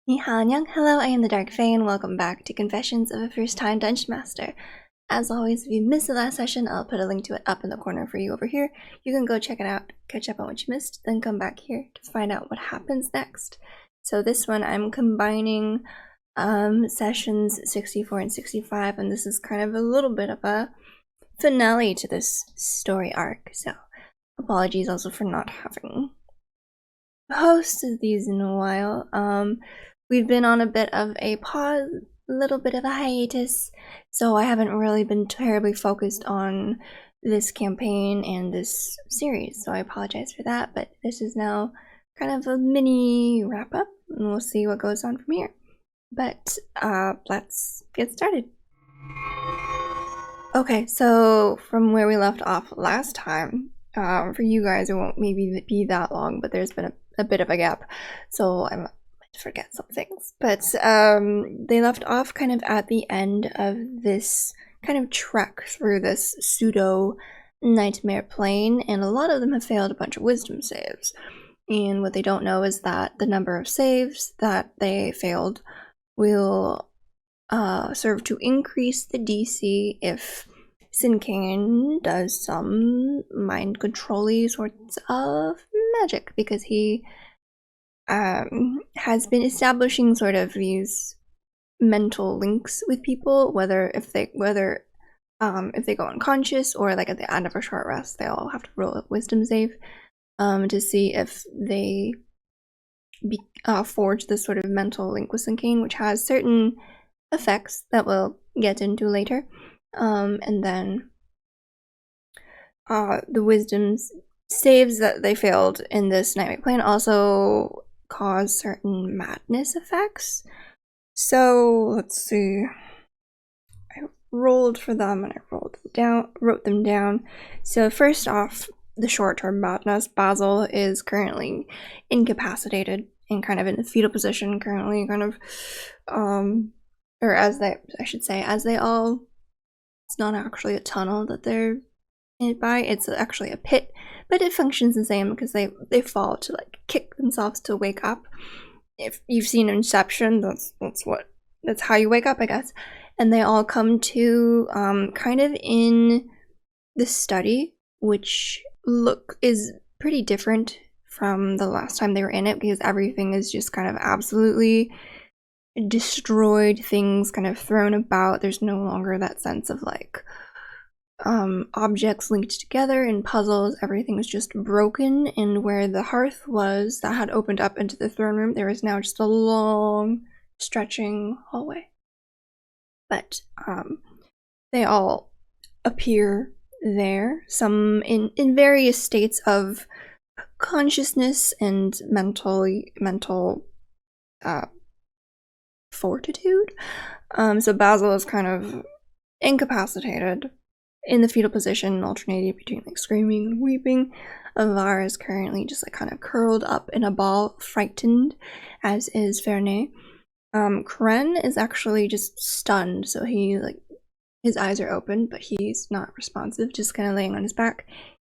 Hello, I am the Dark Fae, and welcome back to Confessions of a First-Time Dungeon Master. As always, if you missed the last session, I'll put a link to it up in the corner for you over here. You can go check it out, catch up on what you missed, then come back here to find out what happens next. So this one, I'm combining sessions 64 and 65, and this is kind of a little bit of a finale to this story arc, so apologies also for not having hosted these in a while. We've been on a bit of a pause, a little bit of a hiatus, so I haven't really been terribly focused on this campaign and this series, so I apologize for that, but this is now kind of a mini wrap-up, and we'll see what goes on from here. But let's get started. Okay, so from where we left off last time, for you guys it won't maybe be that long, but there's been a bit of a gap, so I might forget some things. But they left off kind of at the end of this kind of trek through this pseudo nightmare plane, and a lot of them have failed a bunch of wisdom saves. And what they don't know is that the number of saves that they failed will serve to increase the DC if Sinkane does some mind control-y sorts of magic, because he has been establishing sort of these mental links with people, whether if they go unconscious or like at the end of a short rest, they all have to roll a wisdom save to see if they forge this sort of mental link with Sinkane, which has certain effects that we'll get into later. And then the wisdom saves that they failed in this nightmare plane also cause certain madness effects. So let's see. I rolled for them and I wrote them down. So first off, the short-term madness. Basil is currently incapacitated and kind of in a fetal position currently, kind of or as they all, it's not actually a tunnel that they're hit by, it's actually a pit, but it functions the same because they fall to like kick themselves to wake up. If you've seen Inception, that's how you wake up, I guess. And they all come to kind of in the study, which is pretty different from the last time they were in it, because everything is just kind of absolutely destroyed, things kind of thrown about. There's no longer that sense of like objects linked together in puzzles. Everything was just broken, and where the hearth was that had opened up into the throne room, there is now just a long stretching hallway. But they all appear there, some in various states of consciousness and mental fortitude. So Basil is kind of incapacitated in the fetal position, alternating between like screaming and weeping. Avar is currently just like kind of curled up in a ball, frightened, as is Ferney. Kren is actually just stunned, so his eyes are open, but he's not responsive, just kind of laying on his back.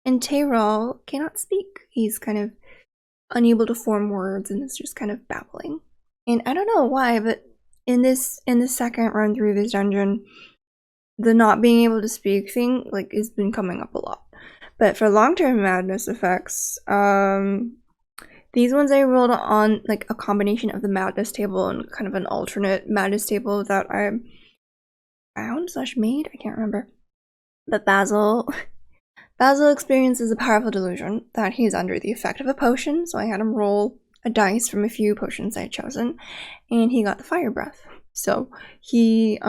And Tayral cannot speak. He's kind of unable to form words and is just kind of babbling. And I don't know why, but in this second run through this dungeon, the not being able to speak thing like has been coming up a lot. But for long-term madness effects, these ones I rolled on like a combination of the madness table and kind of an alternate madness table that I found/made, I can't remember. But Basil experiences a powerful delusion that he's under the effect of a potion, so I had him roll a dice from a few potions I had chosen, and he got the fire breath. So he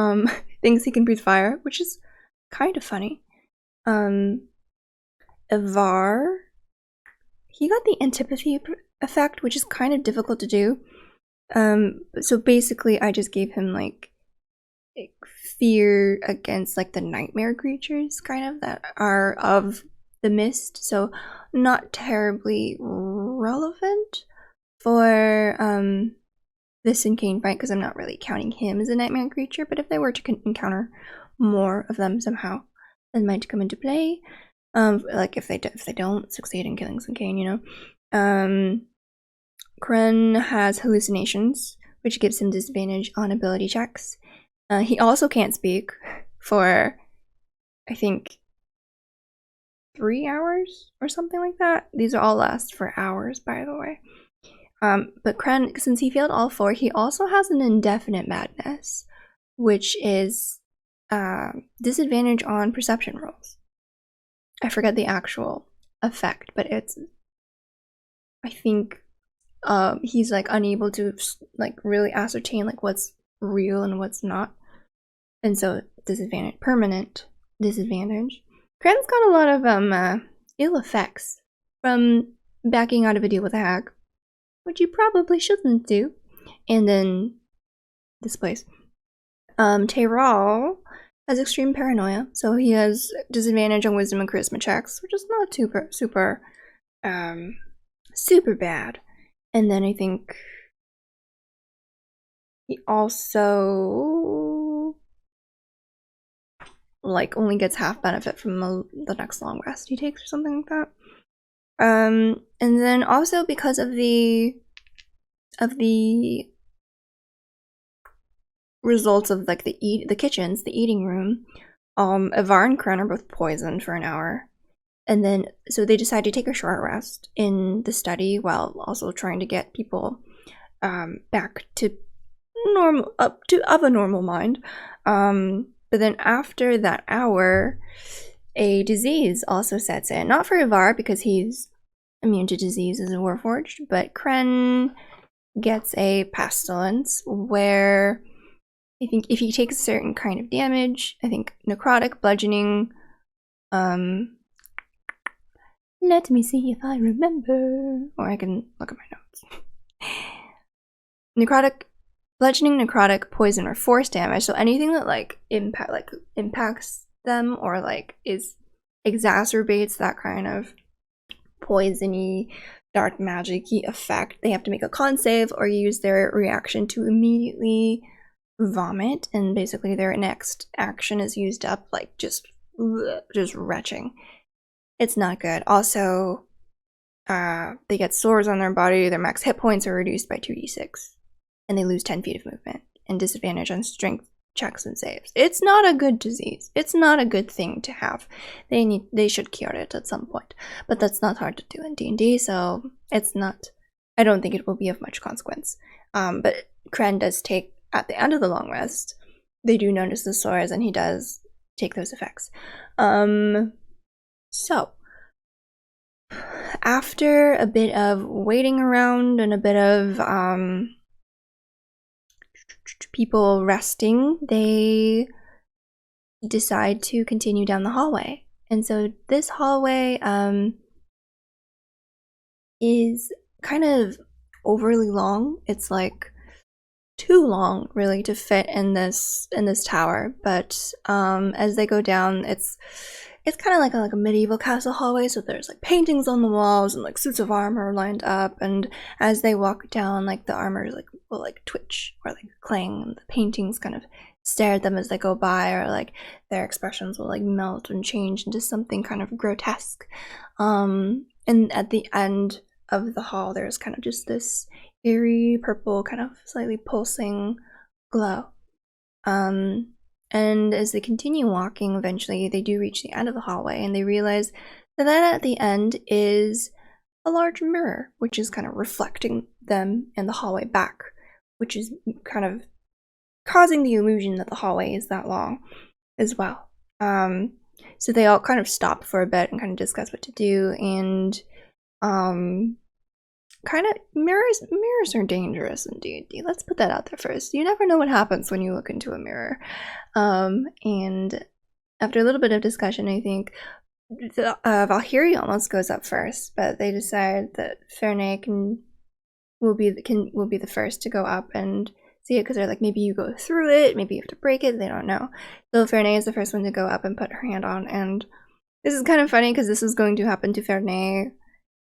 thinks he can breathe fire, which is kind of funny. Avar, he got the antipathy effect, which is kind of difficult to do. So basically I just gave him like fear against like the nightmare creatures kind of that are of the mist, so not terribly relevant for the Sinkane fight, because I'm not really counting him as a nightmare creature, but if they were to encounter more of them somehow, that might come into play. Like if they don't succeed in killing Sinkane, you know. Kren has hallucinations, which gives him disadvantage on ability checks. He also can't speak for, I think, 3 hours or something like that. These all last for hours, by the way. But Kren, since he failed all 4, he also has an indefinite madness, which is disadvantage on perception rolls. I forget the actual effect, but it's, I think he's like unable to like really ascertain like what's real and what's not, and so disadvantage, permanent disadvantage. Kren's got a lot of ill effects from backing out of a deal with a hag, which you probably shouldn't do. And then this place, Teyral has extreme paranoia, so he has disadvantage on wisdom and charisma checks, which is not super bad. And then I think he also like only gets half benefit from the next long rest he takes or something like that. And then also because of the results of like the kitchens, the eating room, Ivar and Kren are both poisoned for an hour. And then so they decide to take a short rest in the study while also trying to get people back to normal, of a normal mind. But then after that hour, a disease also sets in. Not for Ivar because he's immune to disease as a Warforged, but Kren gets a pestilence where I think if he takes a certain kind of damage, I think necrotic, bludgeoning, let me see if I remember, or I can look at my notes. Necrotic, bludgeoning, necrotic, poison, or force damage. So anything that like impacts them or like exacerbates that kind of poisony, dark magic-y effect, they have to make a con save or use their reaction to immediately vomit, and basically their next action is used up like just retching. It's not good. Also, they get sores on their body, their max hit points are reduced by 2d6, and they lose 10 feet of movement, and disadvantage on strength checks and saves. It's not a good disease. It's not a good thing to have. They should cure it at some point, but that's not hard to do in D&D, so it's not, I don't think it will be of much consequence. But Kren does take, at the end of the long rest, they do notice the sores, and he does take those effects. So, after a bit of waiting around and a bit of people resting, they decide to continue down the hallway. And so this hallway is kind of overly long. It's like too long really to fit in this tower, but as they go down, it's kind of like a medieval castle hallway, so there's like paintings on the walls and like suits of armor lined up, and as they walk down, like the armor will like twitch or like clang, and the paintings kind of stare at them as they go by, or like their expressions will like melt and change into something kind of grotesque. And at the end of the hall, there's kind of just this eerie purple kind of slightly pulsing glow. And as they continue walking, eventually they do reach the end of the hallway, and they realize that at the end is a large mirror, which is kind of reflecting them in the hallway back, which is kind of causing the illusion that the hallway is that long as well. So they all kind of stop for a bit and kind of discuss what to do, and kind of mirrors are dangerous in D&D. Let's put that out there first. You never know what happens when you look into a mirror. And after a little bit of discussion, I think Valkyrie almost goes up first, but they decide that Fernay will be the first to go up and see it, because they're like, maybe you go through it, maybe you have to break it, they don't know. So Fernay is the first one to go up and put her hand on, and this is kind of funny because this is going to happen to Fernay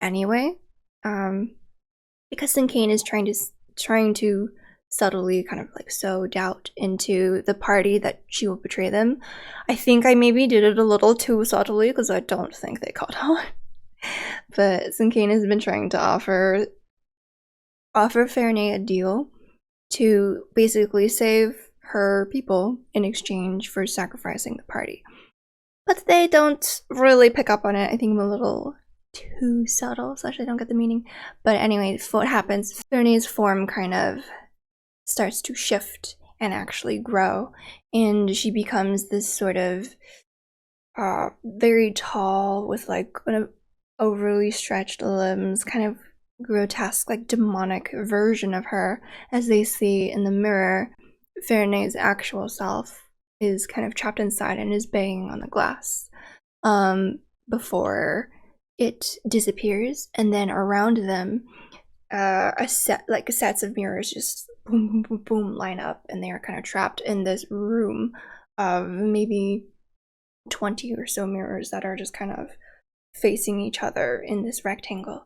anyway. Because Sinkane is trying to subtly kind of like sow doubt into the party that she will betray them. I think I maybe did it a little too subtly because I don't think they caught on. But Sinkane has been trying to offer Fernay a deal to basically save her people in exchange for sacrificing the party. But they don't really pick up on it. I think I'm a little too subtle, so I don't get the meaning. But anyway, what happens, Fernie's form kind of starts to shift and actually grow, and she becomes this sort of very tall with like an overly stretched limbs, kind of grotesque, like demonic version of her. As they see in the mirror, Fernie's actual self is kind of trapped inside and is banging on the glass before it disappears, and then around them sets of mirrors just boom boom boom boom line up, and they are kind of trapped in this room of maybe 20 or so mirrors that are just kind of facing each other in this rectangle.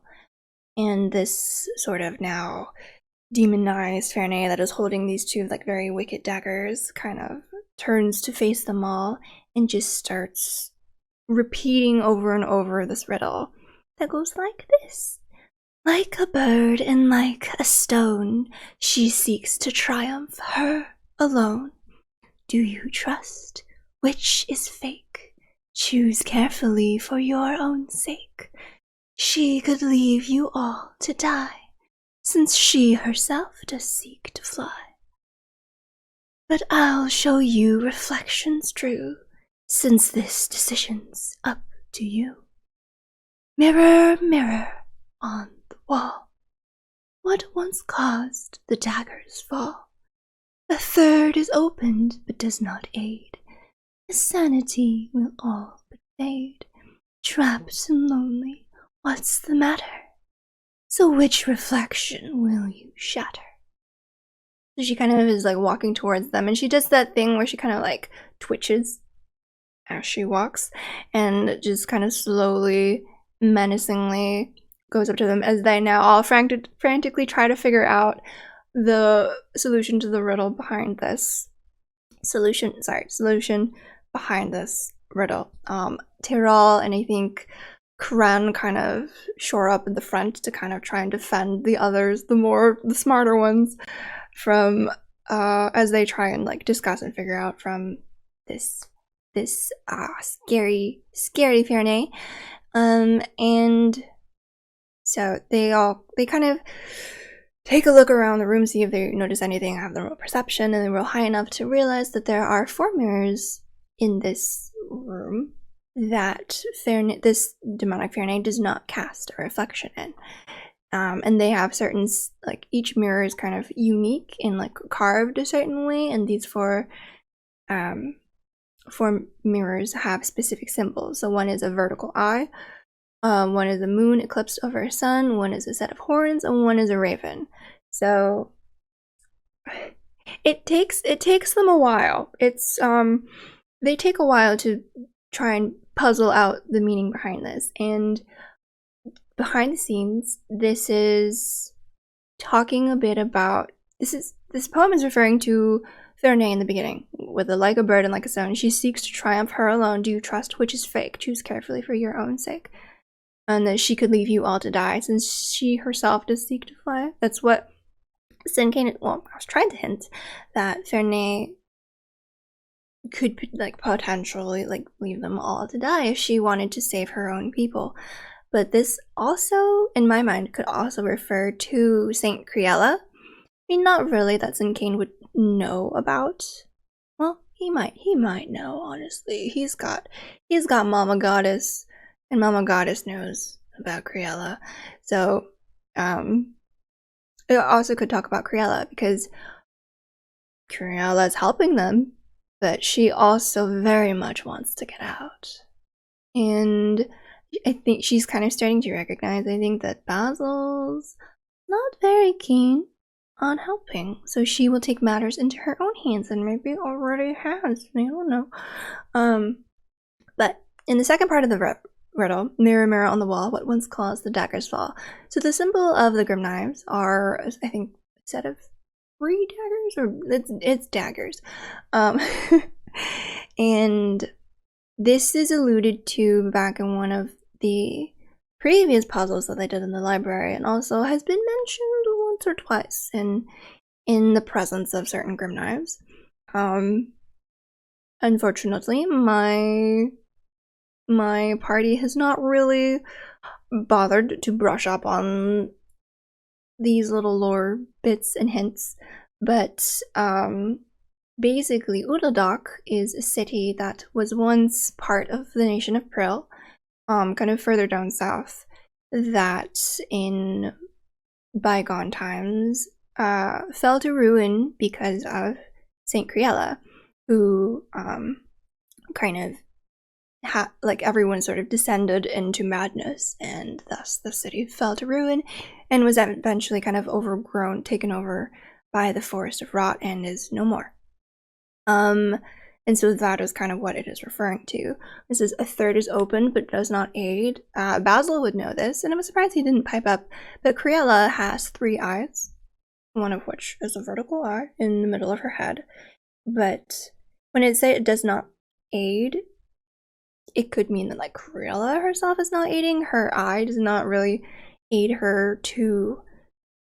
And this sort of now demonized Fernie that is holding these two like very wicked daggers kind of turns to face them all and just starts repeating over and over this riddle that goes like this. Like a bird and like a stone, she seeks to triumph, her alone. Do you trust? Which is fake? Choose carefully for your own sake. She could leave you all to die, since she herself does seek to fly. But I'll show you reflections true, since this decision's up to you. Mirror, mirror on the wall, what once caused the dagger's fall? A third is opened, but does not aid. His sanity will all but fade. Trapped and lonely, what's the matter? So which reflection will you shatter? So she kind of is like walking towards them, and she does that thing where she kind of like twitches as she walks, and just kind of slowly, menacingly goes up to them as they now all frantically try to figure out the solution to the riddle behind this solution behind this riddle. Tyrell and I think Kren kind of shore up in the front to kind of try and defend the others, the smarter ones, from as they try and like discuss and figure out from this scary Fernie. And so they kind of take a look around the room, see if they notice anything, have the real perception, and they roll high enough to realize that there are 4 mirrors in this room that this demonic Fernie does not cast a reflection in. And they have certain, like, each mirror is kind of unique and like carved a certain way, and these 4 mirrors have specific symbols. So one is a vertical eye, one is a moon eclipsed over a sun, one is a set of horns, and one is a raven. So it takes them a while. They take a while to try and puzzle out the meaning behind this. And behind the scenes, this is talking a bit about this poem is referring to Fernie in the beginning, with a like a bird and like a stone. She seeks to triumph, her alone. Do you trust which is fake? Choose carefully for your own sake. And that she could leave you all to die, since she herself does seek to fly. That's what Sinkane, well, I was trying to hint that Fernie could like potentially like leave them all to die if she wanted to save her own people. But this also, in my mind, could also refer to Saint Criella. I mean, not really that Sinkane would know about. Well, he might know, honestly. He's got Mama Goddess, and Mama Goddess knows about Criella. So, it also could talk about Criella, because Criella is helping them, but she also very much wants to get out. And I think she's kind of starting to recognize, I think, that Basil's not very keen on helping, so she will take matters into her own hands, and maybe already has. I don't know. But in the second part of the riddle, mirror, mirror on the wall, what once caused the dagger's fall? So the symbol of the Grim Knives are, I think, a set of 3 daggers, or it's daggers. And this is alluded to back in one of the previous puzzles that they did in the library, and also has been mentioned once or twice in in the presence of certain grim knives. Unfortunately, my party has not really bothered to brush up on these little lore bits and hints, but basically Udaldok is a city that was once part of the nation of Prill, kind of further down south, that in bygone times fell to ruin because of Saint Criella, who kind of like everyone sort of descended into madness, and thus the city fell to ruin and was eventually kind of overgrown, taken over by the Forest of Rot, and is no more. And so that is kind of what it is referring to. This is a third is open but does not aid. Basil would know this, and I'm surprised he didn't pipe up, but Criella has 3 eyes, one of which is a vertical eye in the middle of her head. But when it says it does not aid, it could mean that like Criella herself is not aiding. Her eye does not really aid her to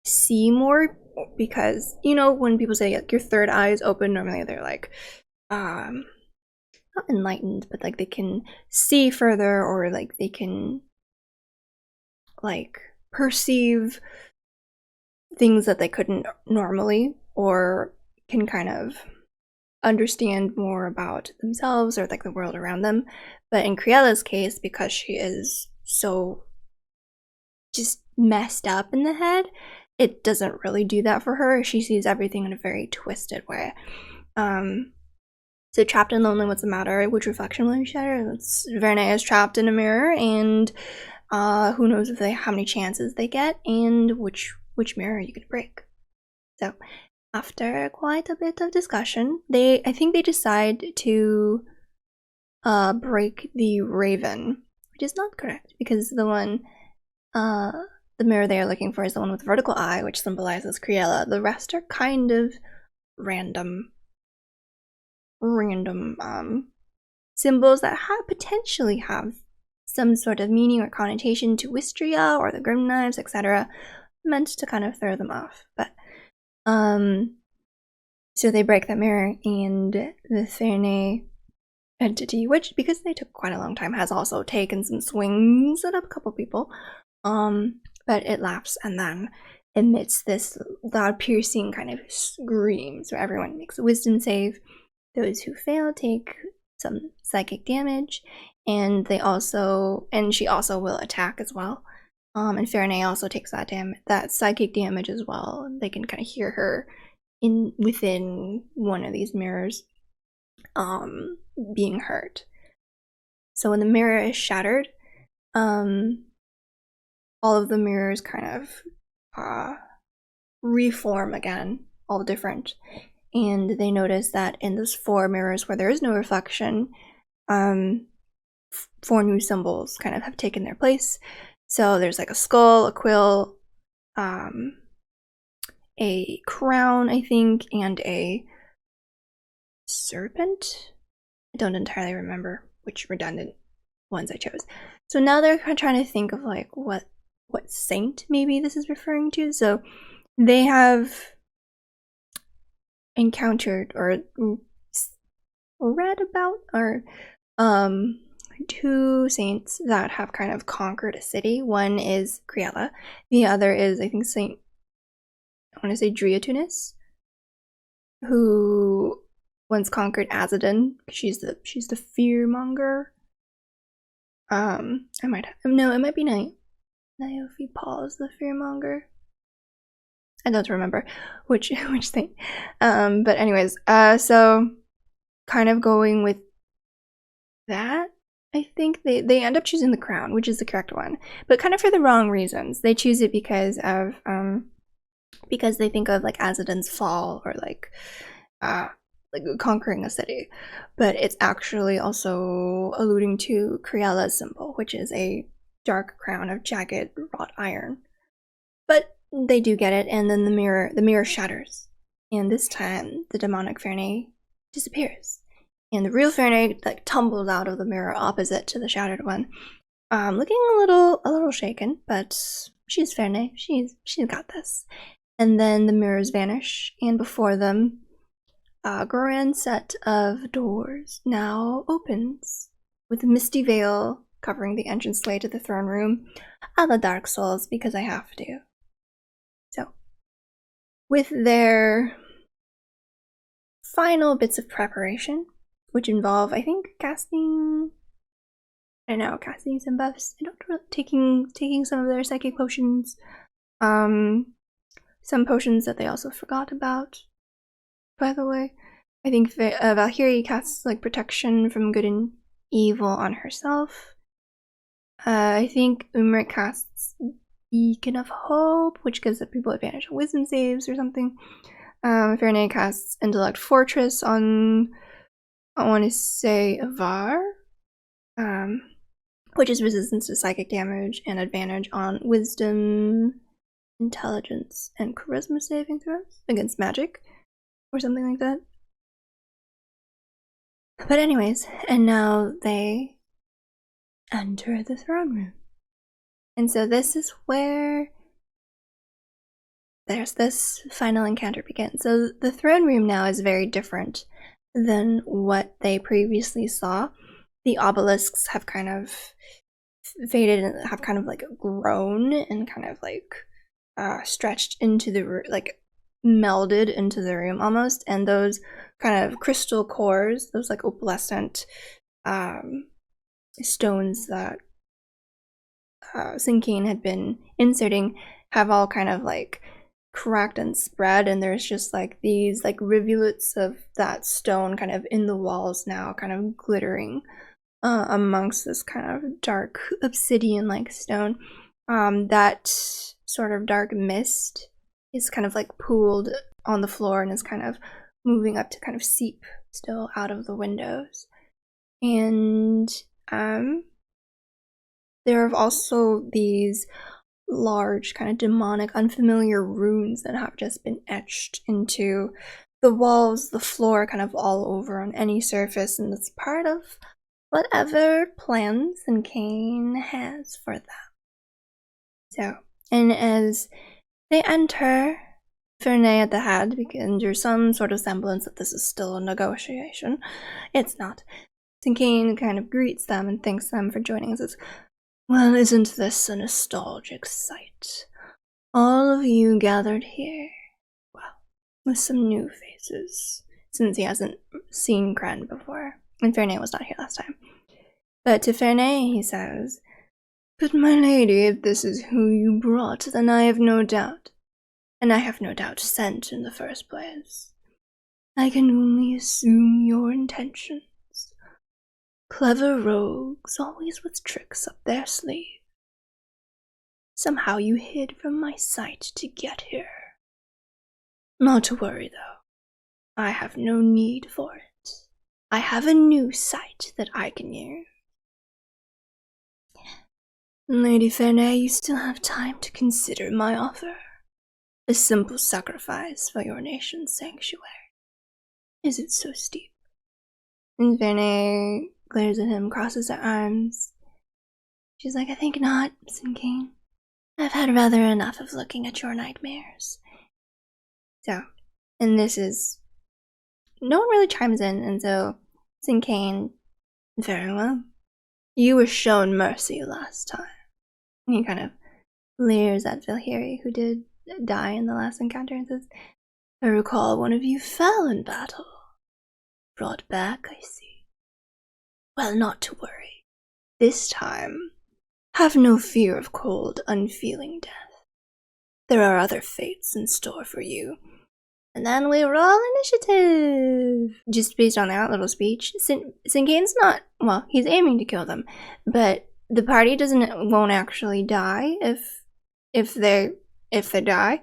see more, because, you know, when people say like your third eye is open, normally they're like not enlightened, but like they can see further, or like they can like perceive things that they couldn't normally, or can kind of understand more about themselves or like the world around them. But in Criella's case, because she is so just messed up in the head, it doesn't really do that for her. She sees everything in a very twisted way. So trapped and lonely, what's the matter? Which reflection will you shatter? Vernay is trapped in a mirror, and who knows if how many chances they get, and which mirror you could break. So after quite a bit of discussion, I think they decide to break the Raven, which is not correct, because the one, the mirror they are looking for is the one with the vertical eye, which symbolizes Criella. The rest are kind of random symbols that potentially have some sort of meaning or connotation to Wystria or the Grim Knives, etc., meant to kind of throw them off. But so they break that mirror, and the Fernay entity, which, because they took quite a long time, has also taken some swings at a couple people, but it laughs and then emits this loud piercing kind of scream. So everyone makes a wisdom save. Those who fail take some psychic damage, and she also will attack as well. And Fernay also takes that psychic damage as well. They can kind of hear her within one of these mirrors being hurt. So when the mirror is shattered, all of the mirrors kind of reform again, all different. And they notice that in those 4 mirrors where there is no reflection, 4 new symbols kind of have taken their place. So there's like a skull, a quill, a crown, I think, and a serpent. I don't entirely remember which redundant ones I chose. So now they're kind of trying to think of like what saint maybe this is referring to. So they have encountered or read about or 2 saints that have kind of conquered a city. One is Criella, the other is, I think, I want to say Driatunis, who once conquered Azadin. She's the fearmonger. It might be Niobe Paul is the fearmonger. I don't remember which thing. But anyways, so kind of going with that, I think they end up choosing the crown, which is the correct one, but kind of for the wrong reasons. They choose it because they think of like Azadin's fall, or like conquering a city, but it's actually also alluding to Criella's symbol, which is a dark crown of jagged wrought iron. But they do get it, and then the mirror shatters, and this time the demonic Fernay disappears, and the real Fernay like tumbles out of the mirror opposite to the shattered one, looking a little shaken, but she's Fernay. She's got this. And then the mirrors vanish, and before them, a grand set of doors now opens, with a misty veil covering the entranceway to the throne room, a la Dark Souls, because I have to. So, with their final bits of preparation, which involve, I think, casting some buffs. I don't really taking some of their psychic potions, some potions that they also forgot about. By the way, I think Valkyrie casts like protection from good and evil on herself. I think Umric casts Beacon of Hope, which gives people advantage on wisdom saves or something. Paranoia casts Intellect Fortress on, I want to say, Avar, which is resistance to psychic damage and advantage on wisdom, intelligence, and charisma saving throws against magic, or something like that. But anyways, and now they enter the throne room. And so this is where this final encounter begins. So the throne room now is very different than what they previously saw. The obelisks have kind of faded and have kind of like grown and kind of like stretched into the room, like melded into the room almost. And those kind of crystal cores, those like opalescent stones that Sinkane had been inserting, have all kind of like cracked and spread, and there's just like these like rivulets of that stone kind of in the walls now, kind of glittering amongst this kind of dark obsidian like stone. That sort of dark mist is kind of like pooled on the floor and is kind of moving up to kind of seep still out of the windows. And there are also these large kind of demonic unfamiliar runes that have just been etched into the walls, the floor, kind of all over on any surface, and it's part of whatever plans Sinkane has for them. So, and as they enter, Fernay at the head, because there's some sort of semblance that this is still a negotiation. It's not. Sinkane kind of greets them and thanks them for joining and says, "Well, isn't this a nostalgic sight? All of you gathered here, well, with some new faces, since he hasn't seen Kren before, and Fernay was not here last time. But to Fernay, he says, 'But my lady, if this is who you brought, then I have no doubt, and I have no doubt sent in the first place. I can only assume your intentions. Clever rogues, always with tricks up their sleeve. Somehow you hid from my sight to get here. Not to worry, though. I have no need for it. I have a new sight that I can use. Lady Fernay, you still have time to consider my offer. A simple sacrifice for your nation's sanctuary. Is it so steep?' And Fernay glares at him, crosses her arms. She's like, 'I think not, Sinkane. I've had rather enough of looking at your nightmares.' So, and this is, no one really chimes in, and so Sinkane, very well. You were shown mercy last time. And he kind of leers at Valkyrie, who did die in the last encounter, and says, 'I recall one of you fell in battle. Brought back, I see. Well, not to worry. This time, have no fear of cold, unfeeling death. There are other fates in store for you.' And then we roll initiative! Just based on that little speech, Sinkane's not, well, he's aiming to kill them, but the party won't actually die if they die.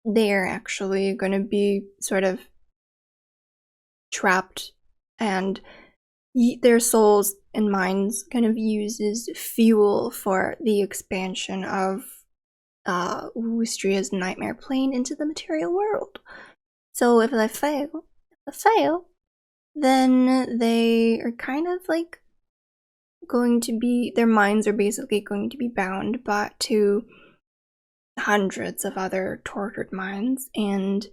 They're actually going to be sort of trapped, and their souls and minds kind of uses fuel for the expansion of Wystria's nightmare plane into the material world. So if they fail, then they are kind of like going to be, their minds are basically going to be bound to hundreds of other tortured minds and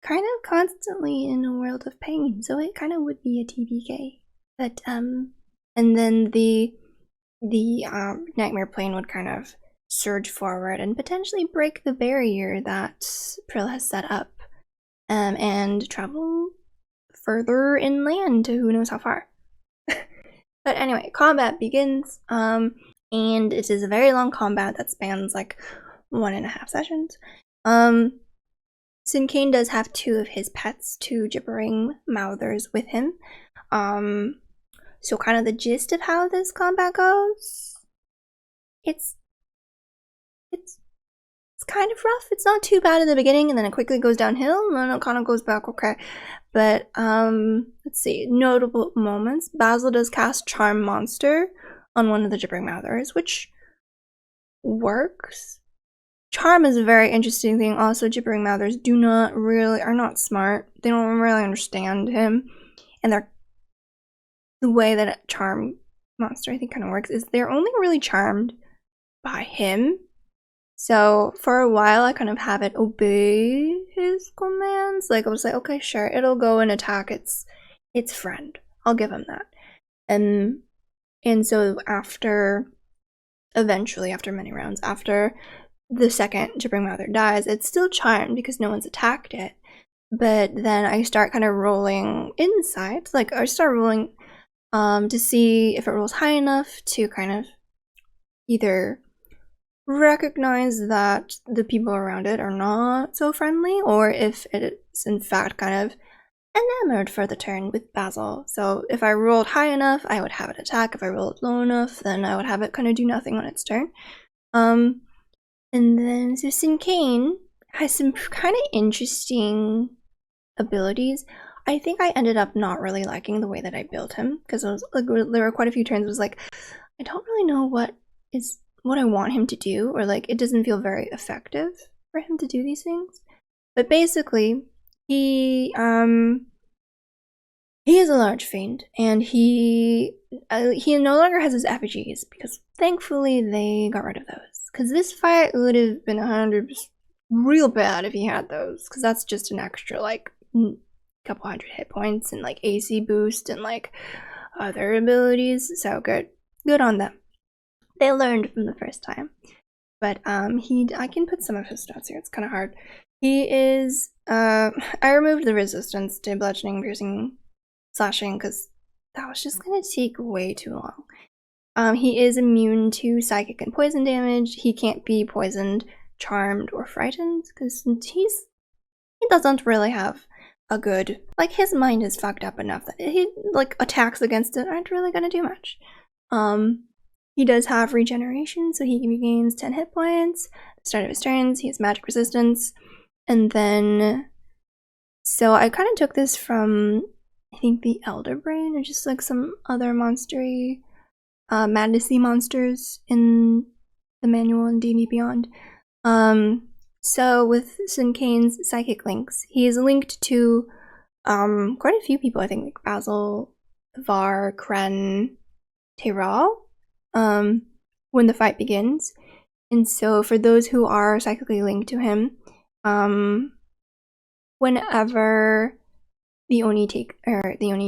kind of constantly in a world of pain, so it kind of would be a TBK. But and then the nightmare plane would kind of surge forward and potentially break the barrier that Prill has set up, and travel further inland to who knows how far. But anyway, combat begins, and it is a very long combat that spans like 1.5 sessions. Sinkane does have 2 of his pets, 2 gibbering mouthers with him. So kind of the gist of how this combat goes, it's kind of rough. It's not too bad in the beginning, and then it quickly goes downhill, and then it kind of goes back okay. But let's see, notable moments. Basil does cast Charm Monster on one of the gibbering mouthers, which works. Charm is a very interesting thing. Also, gibbering mouthers are not smart. They don't really understand him, and the way that a charm monster I think kind of works is they're only really charmed by him. So for a while, I kind of have it obey his commands. Like I was like, okay, sure, it'll go and attack its friend. I'll give him that. And so eventually after many rounds, after the second gibbering mouther dies, it's still charmed because no one's attacked it. But then I start kind of rolling insight. Like I start rolling to see if it rolls high enough to kind of either recognize that the people around it are not so friendly, or if it's in fact kind of enamored for the turn with Basil. So if I rolled high enough, I would have it attack. If I rolled low enough, then I would have it kind of do nothing on its turn. And then so Sinkane has some kind of interesting abilities. I think I ended up not really liking the way that I built him, because I was like, there were quite a few turns. I was like, I don't really know what I want him to do, or like it doesn't feel very effective for him to do these things. But basically, he is a large fiend, and he no longer has his effigies because thankfully they got rid of those. Because this fight would have been 100% real bad if he had those, because that's just an extra like couple hundred hit points and like AC boost and like other abilities. So good on them. They learned from the first time. But I can put some of his stats here. It's kind of hard. He is I removed the resistance to bludgeoning, piercing, slashing because that was just gonna take way too long. He is immune to psychic and poison damage. He can't be poisoned, charmed, or frightened because he doesn't really have a good, like, his mind is fucked up enough that he like attacks against it aren't really gonna do much. He does have regeneration, so he regains 10 hit points at the start of his turns. He has magic resistance, and then so I kind of took this from I think the Elder Brain or just like some other monstery madnessy monsters in the manual in D&D Beyond. So with Sinkane's psychic links, he is linked to quite a few people, I think, like Basil, Var, Kren, Teral, when the fight begins. And so for those who are psychically linked to him, whenever the Oni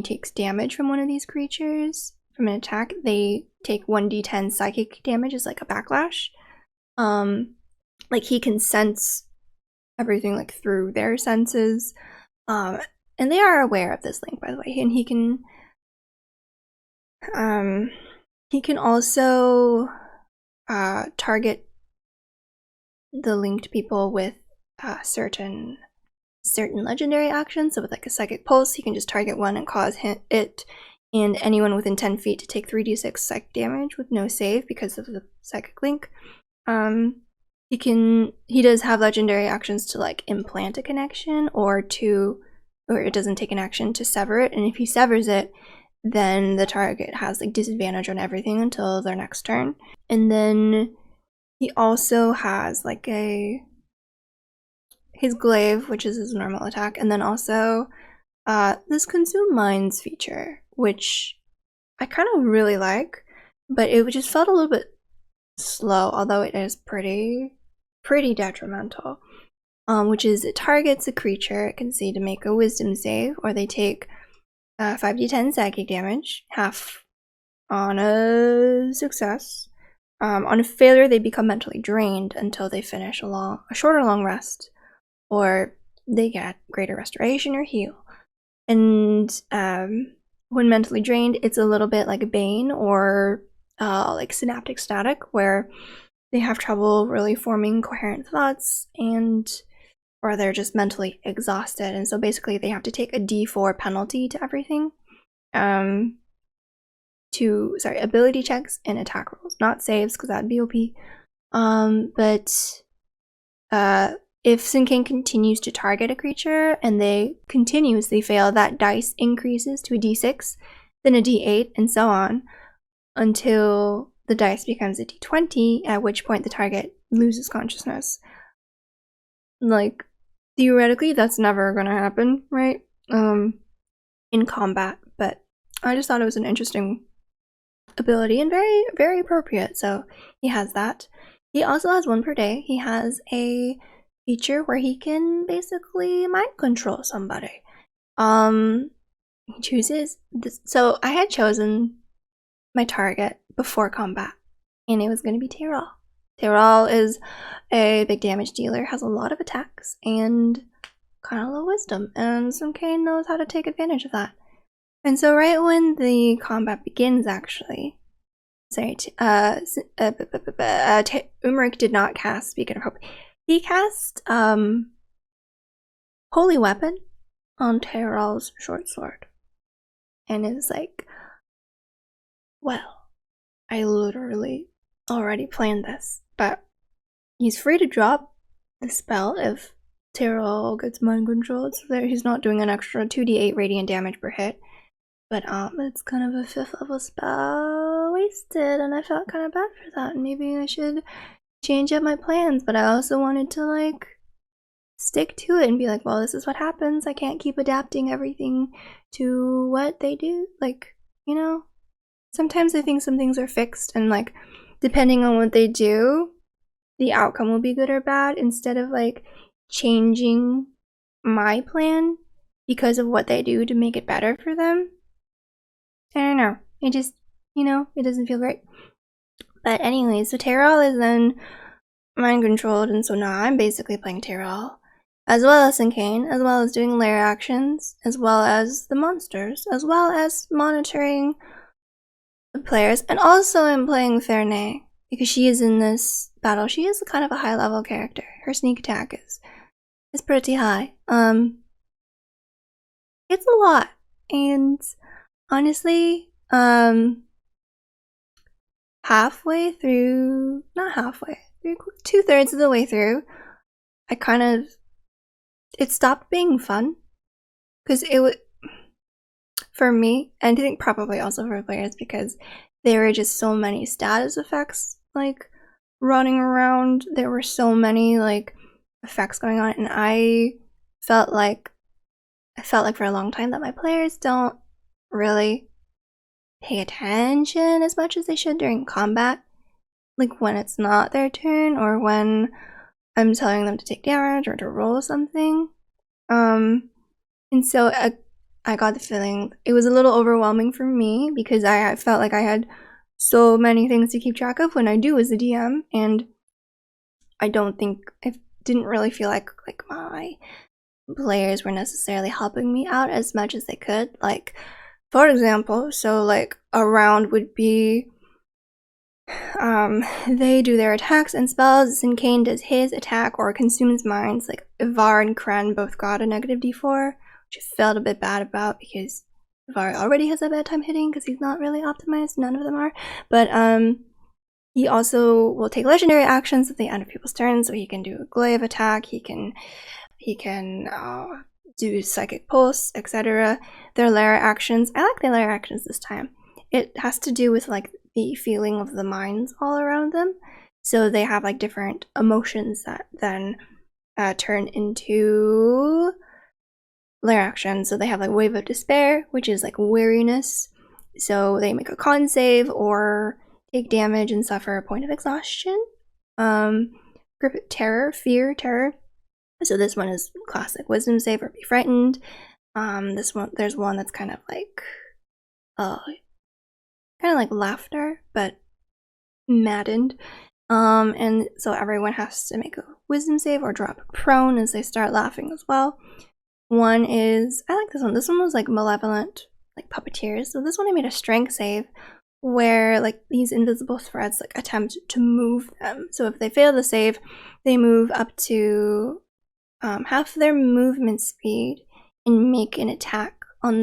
takes damage from one of these creatures from an attack, they take 1d10 psychic damage as like a backlash. Like he can sense everything like through their senses, and they are aware of this link, by the way. And he can also target the linked people with certain legendary actions. So with like a psychic pulse, he can just target one and cause it and anyone within 10 feet to take 3d6 psychic damage with no save because of the psychic link. He does have legendary actions to like implant a connection or it doesn't take an action to sever it, and if he severs it, then the target has like disadvantage on everything until their next turn. And then he also has like his glaive, which is his normal attack, and then also this consume minds feature, which I kind of really like, but it just felt a little bit slow, although it is pretty pretty detrimental, which is it targets a creature it can see to make a wisdom save, or they take 5d10 psychic damage, half on a success. On a failure, they become mentally drained until they finish a short or long rest, or they get greater restoration or heal. And when mentally drained, it's a little bit like a Bane or like synaptic static, where they have trouble really forming coherent thoughts, or they're just mentally exhausted, and so basically they have to take a d4 penalty to everything. Ability checks and attack rolls, not saves, because that'd be OP. But if Sinkane continues to target a creature and they continuously fail, that dice increases to a d6, then a d8, and so on, until the dice becomes a d20, at which point the target loses consciousness. Like, theoretically, that's never gonna happen, right? In combat, but I just thought it was an interesting ability and very, very appropriate, so he has that. He also has one per day. He has a feature where he can basically mind control somebody. He chooses this. So I had chosen my target before combat, and it was going to be Tyrell. Tyrell is a big damage dealer, has a lot of attacks, and kind of low wisdom, and Sinkane knows how to take advantage of that. And so right when the combat begins, actually, Umeric did not cast Beacon of Hope. He cast Holy Weapon on Tyrell's short sword. And it's like, well, I literally already planned this, but he's free to drop the spell if Tyrell gets mind controlled, so that he's not doing an extra 2d8 radiant damage per hit. But it's kind of a 5th level spell wasted, and I felt kind of bad for that. Maybe I should change up my plans, but I also wanted to like stick to it and be like, well, this is what happens. I can't keep adapting everything to what they do. Like, you know, sometimes I think some things are fixed, and like depending on what they do, the outcome will be good or bad, instead of like changing my plan because of what they do to make it better for them. I don't know. It just, you know, it doesn't feel great. But anyway, so Tyrell is then mind controlled, and so now I'm basically playing Tyrell, as well as Sinkane, as well as doing lair actions, as well as the monsters, as well as monitoring the players, and also I'm playing Fernay, because she is in this battle. She is kind of a high level character. Her sneak attack is pretty high. It's a lot, and honestly, halfway through, not halfway, 2/3 of the way through, it stopped being fun, because it would, for me, and I think probably also for players, because there were just so many status effects like running around. There were so many like effects going on, and I felt like for a long time that my players don't really pay attention as much as they should during combat, like when it's not their turn, or when I'm telling them to take damage or to roll something. And so I got the feeling it was a little overwhelming for me, because I felt like I had so many things to keep track of when I do as a DM, and I didn't really feel like my players were necessarily helping me out as much as they could. Like, for example, so like a round would be they do their attacks and spells, Sinkane does his attack or consumes minds. Like Ivar and Kren both got a negative d4, which I felt a bit bad about, because Ivar already has a bad time hitting because he's not really optimized. None of them are. But he also will take legendary actions at the end of people's turns, so he can do a glaive attack, he can do psychic pulse, etc. Their lair actions, I like their lair actions this time. It has to do with like the feeling of the minds all around them. So they have like different emotions that then turn into lair actions. So they have like Wave of Despair, which is like weariness. So they make a con save or take damage and suffer a point of exhaustion. terror. So this one is classic wisdom save or be frightened. This one, there's one that's kind of like laughter, but maddened. And so everyone has to make a wisdom save or drop prone as they start laughing as well. One is, I like this one. This one was like malevolent, like puppeteers. So this one I made a strength save where like these invisible threads like attempt to move them. So if they fail the save, they move up to half their movement speed and make an attack on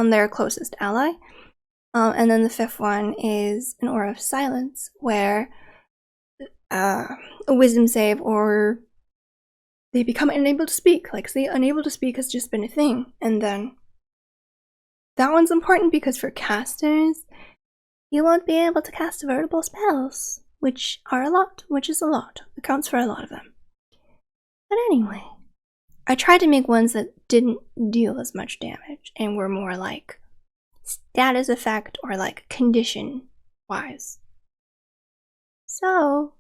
their closest ally. And then the fifth one is an aura of silence, where a wisdom save or they become unable to speak. Like, see, unable to speak has just been a thing. And then that one's important because for casters, you won't be able to cast veritable spells, which is a lot. It counts for a lot of them. But anyway, I tried to make ones that didn't deal as much damage and were more like status effect or like condition wise. So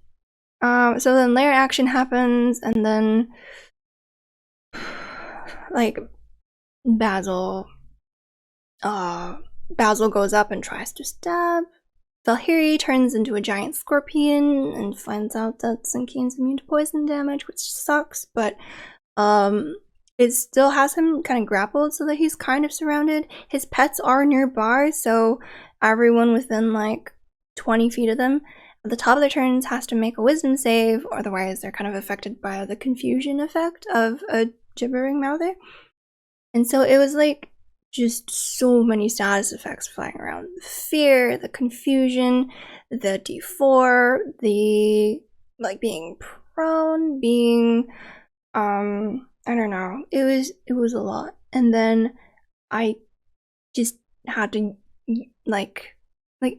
then layer action happens, and then like Basil goes up and tries to stab. Valkyrie turns into a giant scorpion and finds out that Sinkane's immune to poison damage, which sucks, but it still has him kind of grappled so that he's kind of surrounded. His pets are nearby, so everyone within like 20 feet of them at the top of their turns has to make a wisdom save, or otherwise they're kind of affected by the confusion effect of a gibbering mouther. And so it was like just so many status effects flying around. The fear, the confusion, the D4, the like being prone, being I don't know. It was a lot. And then I just had to like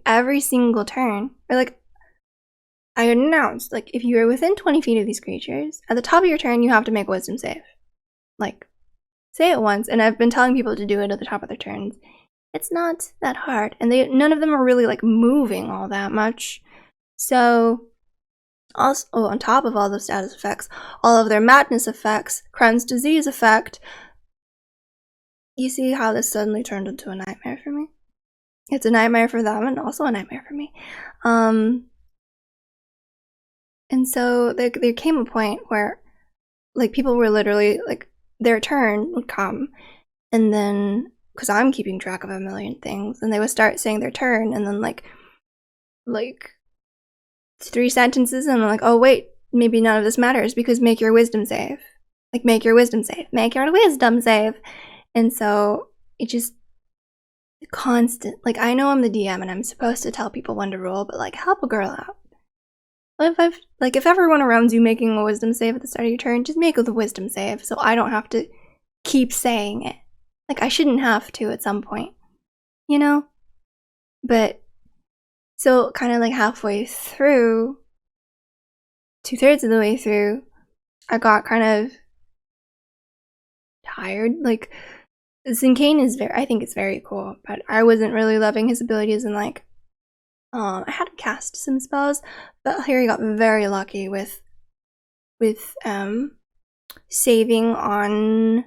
every single turn, or like I announced, like, if you are within 20 feet of these creatures, at the top of your turn you have to make a wisdom save. Like, say it once, and I've been telling people to do it at the top of their turns. It's not that hard, and none of them are really like moving all that much. So also, on top of all those status effects, all of their madness effects, Crohn's disease effect. You see how this suddenly turned into a nightmare for me? It's a nightmare for them and also a nightmare for me. And so there came a point where like people were literally like, their turn would come, and then because I'm keeping track of a million things, and they would start saying their turn, and then like 3 sentences, and I'm like, oh wait, maybe none of this matters because make your wisdom save. Like, make your wisdom save. Make your wisdom save. And so it just constant. Like, I know I'm the DM and I'm supposed to tell people when to roll, but like, help a girl out. If everyone around you making a wisdom save at the start of your turn, just make the wisdom save so I don't have to keep saying it. Like, I shouldn't have to at some point, you know? But so kind of like halfway through, 2/3 of the way through, I got kind of tired. Like, Sinkane is I think it's very cool, but I wasn't really loving his abilities, and like, I had to cast some spells, but here he got very lucky with saving on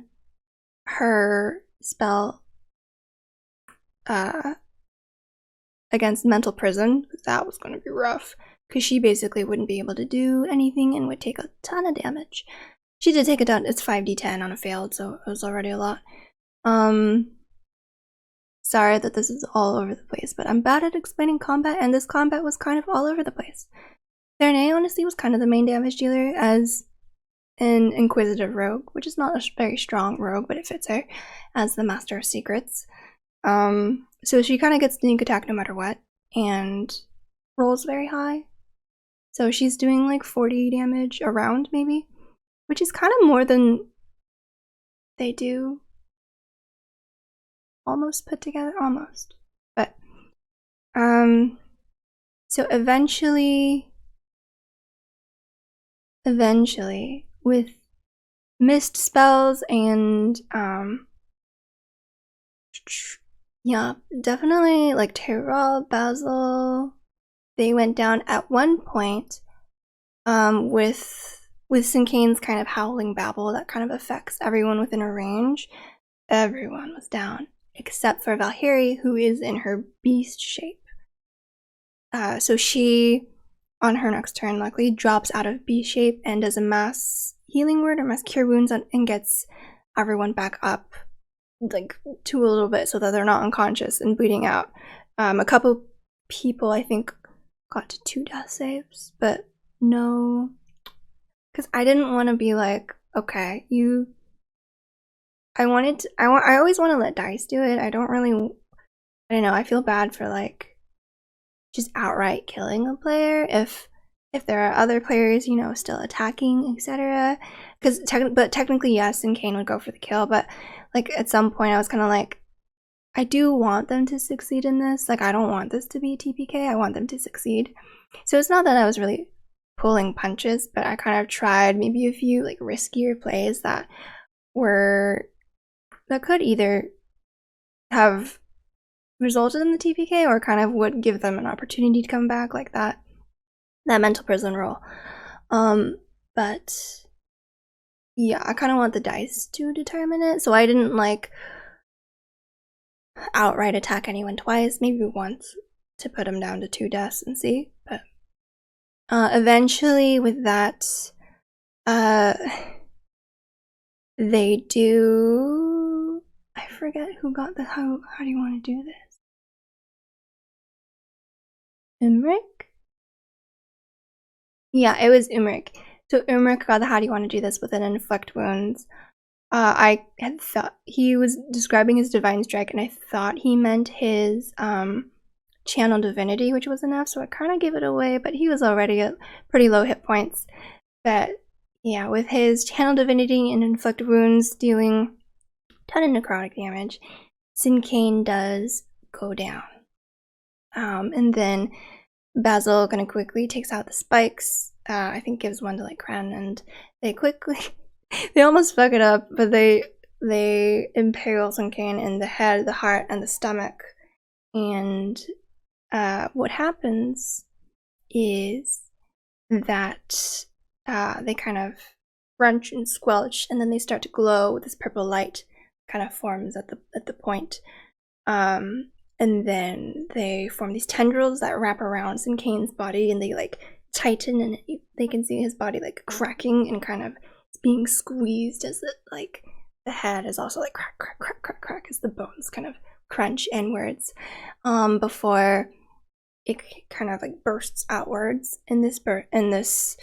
her spell against mental prison. That was going to be rough because she basically wouldn't be able to do anything and would take a ton of damage. She did take a ton. It's 5d10 on a failed, so it was already a lot. Sorry that this is all over the place, but I'm bad at explaining combat, and this combat was kind of all over the place. Paranoia honestly was kind of the main damage dealer as an inquisitive rogue, which is not a very strong rogue, but it fits her as the master of secrets. So she kind of gets sneak attack no matter what, and rolls very high. So she's doing like 40 damage around, maybe, which is kind of more than they do. Almost put together, almost. But, so eventually, with mist spells and, yeah, definitely like Tyrell, Basil, they went down at one point. with Sinkane's kind of howling babble that kind of affects everyone within a range. Everyone was down except for Valkyrie, who is in her beast shape. So she, on her next turn, luckily drops out of beast shape and does a mass healing word or mass cure wounds and gets everyone back up, like, to a little bit so that they're not unconscious and bleeding out. A couple people, I think, got to 2 death saves, but no, because I didn't want to be like, okay, I always want to let dice do it. I don't know, I feel bad for, like, just outright killing a player if there are other players, you know, still attacking, etc. But technically, yes, Sinkane would go for the kill, but, like, at some point I was kind of like, I do want them to succeed in this. Like, I don't want this to be TPK. I want them to succeed. So it's not that I was really pulling punches, but I kind of tried maybe a few, like, riskier plays that could either have resulted in the TPK or kind of would give them an opportunity to come back, like that mental prison roll. But yeah, I kind of want the dice to determine it, so I didn't, like, outright attack anyone twice, maybe once to put them down to 2 deaths and see. But eventually with that, they do, I forget who got the how do you want to do this? Umric? Yeah, it was Umric. So Umric got the how do you want to do this with an inflict wounds. I had thought he was describing his divine strike, and I thought he meant his channel divinity, which was enough, so I kind of gave it away, but he was already at pretty low hit points. But yeah, with his channel divinity and inflict wounds dealing a ton of necrotic damage, Sinkane does go down. And then Basil kind of quickly takes out the spikes. I think gives one to, like, Kren, and they quickly they almost fuck it up, but they impale Sinkane in the head, the heart, and the stomach. And what happens is that they kind of crunch and squelch, and then they start to glow with this purple light kind of forms at the point. And then they form these tendrils that wrap around Sinkane's body, and they, like, tighten, and they can see his body, like, cracking and kind of being squeezed as like the head is also, like, crack, crack, crack, crack, crack as the bones kind of crunch inwards, before it kind of, like, bursts outwards in this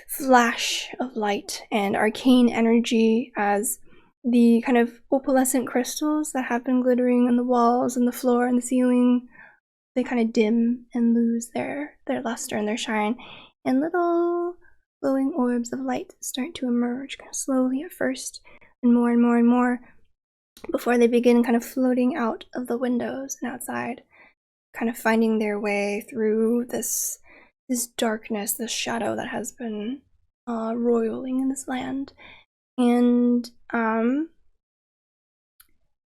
flash of light and arcane energy, as the kind of opalescent crystals that have been glittering on the walls and the floor and the ceiling, they kind of dim and lose their luster and their shine, and little glowing orbs of light start to emerge, kind of slowly at first, and more and more and more, before they begin kind of floating out of the windows and outside, kind of finding their way through this darkness, this shadow that has been roiling in this land. And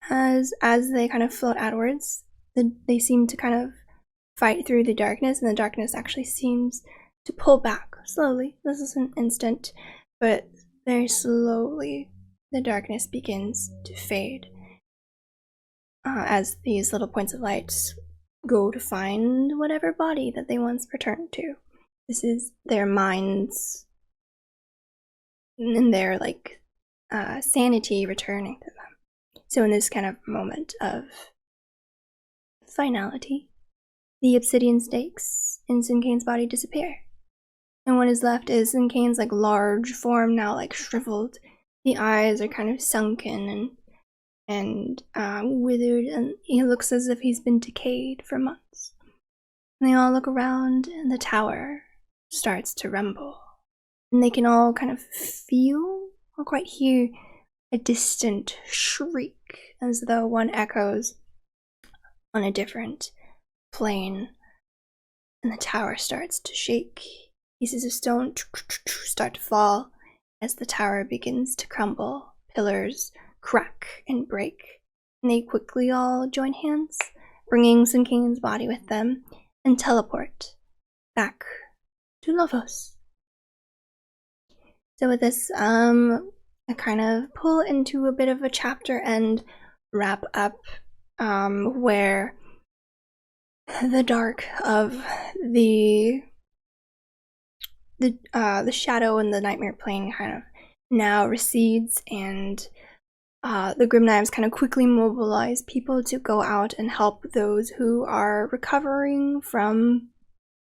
as they kind of float outwards, they seem to kind of fight through the darkness, and the darkness actually seems to pull back slowly. This is an instant, but very slowly the darkness begins to fade, as these little points of light go to find whatever body that they once returned to. This is their minds and their, like, sanity returning to them. So in this kind of moment of finality, the obsidian stakes in Sinkane's body disappear, and what is left is Sinkane's, like, large form, now, like, shriveled. The eyes are kind of sunken and withered, and he looks as if he's been decayed for months. And they all look around, and the tower starts to rumble, and they can all kind of feel or quite hear a distant shriek, as though one echoes on a different plane, and the tower starts to shake. Pieces of stone start to fall as the tower begins to crumble. Pillars crack and break, and they quickly all join hands, bringing Sinkane's body with them, and teleport back to Lovos. So with this, I kind of pull into a bit of a chapter and wrap up where the dark of the shadow and the nightmare plane kind of now recedes, and the Grim Knives kind of quickly mobilize people to go out and help those who are recovering from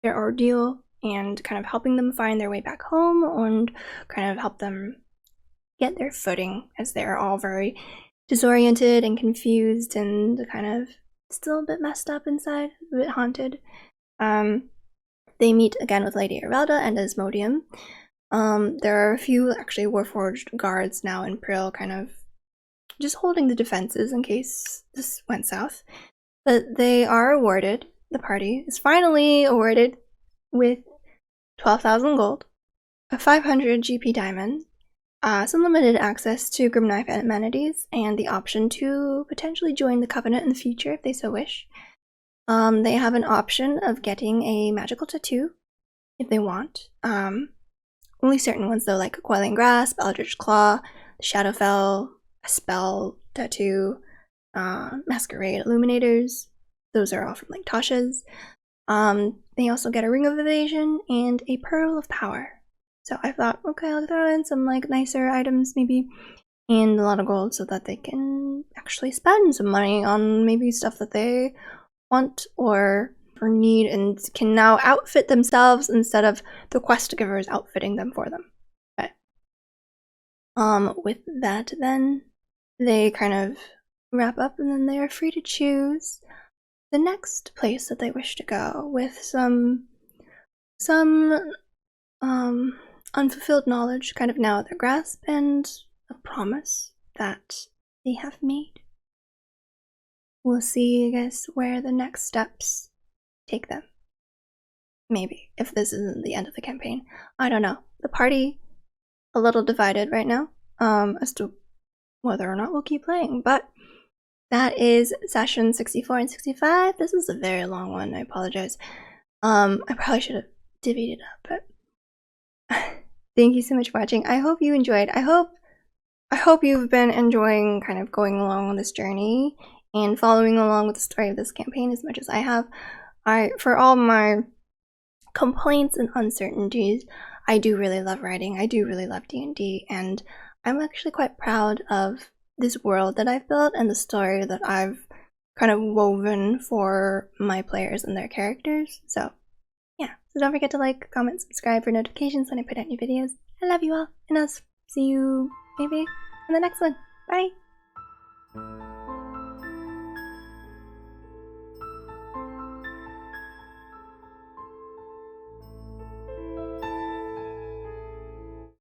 their ordeal, and kind of helping them find their way back home and kind of help them get their footing, as they're all very disoriented and confused and kind of still a bit messed up inside, a bit haunted. They meet again with Lady Erelda and Asmodeum. There are a few actually Warforged guards now in Prill, kind of just holding the defenses in case this went south. But they are awarded, the party is finally awarded with 12,000 gold, a 500 GP diamond, some limited access to Grim Knife amenities, and the option to potentially join the Covenant in the future if they so wish. They have an option of getting a magical tattoo if they want. Only certain ones though, like Coiling Grasp, Eldritch Claw, Shadowfell, a spell tattoo, Masquerade Illuminators. Those are all from like Tasha's. They also get a Ring of Evasion and a Pearl of Power. So I thought, okay, I'll throw in some like nicer items maybe, and a lot of gold so that they can actually spend some money on maybe stuff that they want or need, and can now outfit themselves instead of the quest givers outfitting them for them. Okay. With that then, they kind of wrap up, and then they are free to choose the next place that they wish to go, with some unfulfilled knowledge kind of now at their grasp, and a promise that they have made. We'll see, I guess, where the next steps take them. Maybe, if this isn't the end of the campaign. I don't know. The party a little divided right now, as to whether or not we'll keep playing, but that is session 64 and 65. This is a very long one, I apologize. I probably should have divvied it up, but thank you so much for watching. I hope you enjoyed. I hope you've been enjoying kind of going along on this journey and following along with the story of this campaign as much as I have. For all my complaints and uncertainties, I do really love writing. I do really love D&D, and I'm actually quite proud of this world that I've built and the story that I've kind of woven for my players and their characters. So yeah, so don't forget to like, comment, subscribe for notifications when I put out new videos. I love you all, and I'll see you maybe in the next one. Bye!